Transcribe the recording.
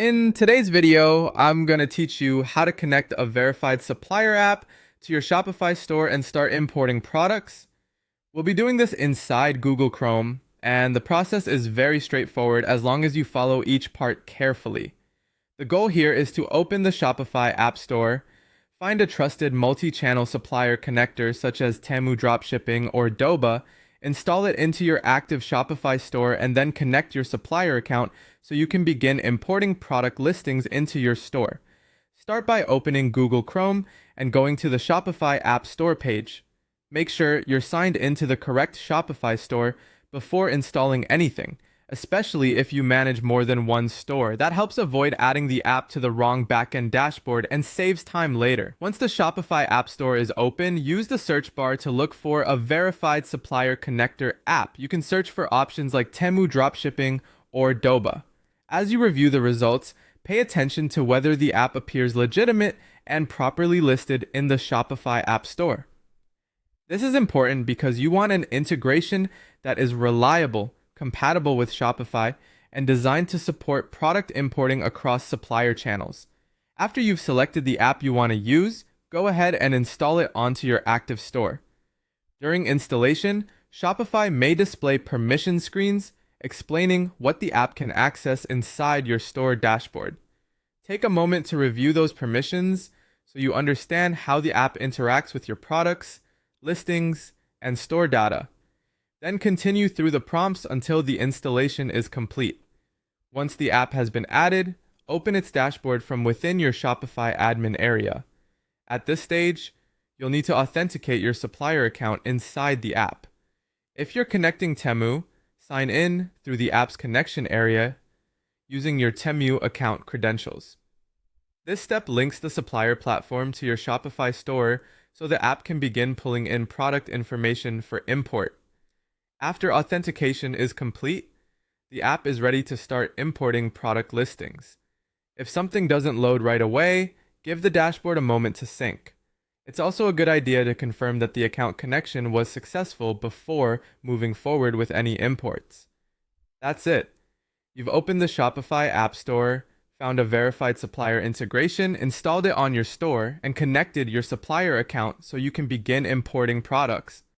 In today's video, I'm going to teach you how to connect a verified supplier app to your Shopify store and start importing products. We'll be doing this inside Google Chrome, and the process is very straightforward as long as you follow each part carefully. The goal here is to open the Shopify App Store, find a trusted multi-channel supplier connector such as Temu Dropshipping or Doba, install it into your active Shopify store, and then connect your supplier account so you can begin importing product listings into your store. Start by opening Google Chrome and going to the Shopify App Store page. Make sure you're signed into the correct Shopify store before installing anything, especially if you manage more than one store. That helps avoid adding the app to the wrong backend dashboard and saves time later. Once the Shopify App Store is open, use the search bar to look for a verified supplier connector app. You can search for options like Temu Dropshipping or Doba. As you review the results, pay attention to whether the app appears legitimate and properly listed in the Shopify App Store. This is important because you want an integration that is reliable, compatible with Shopify, and designed to support product importing across supplier channels. After you've selected the app you want to use, go ahead and install it onto your active store. During installation, Shopify may display permission screens explaining what the app can access inside your store dashboard. Take a moment to review those permissions so you understand how the app interacts with your products, listings, and store data. Then continue through the prompts until the installation is complete. Once the app has been added, open its dashboard from within your Shopify admin area. At this stage, you'll need to authenticate your supplier account inside the app. If you're connecting Temu, sign in through the app's connection area using your Temu account credentials. This step links the supplier platform to your Shopify store so the app can begin pulling in product information for import. After authentication is complete, the app is ready to start importing product listings. If something doesn't load right away, give the dashboard a moment to sync. It's also a good idea to confirm that the account connection was successful before moving forward with any imports. That's it. You've opened the Shopify App Store, found a verified supplier integration, installed it on your store, and connected your supplier account so you can begin importing products.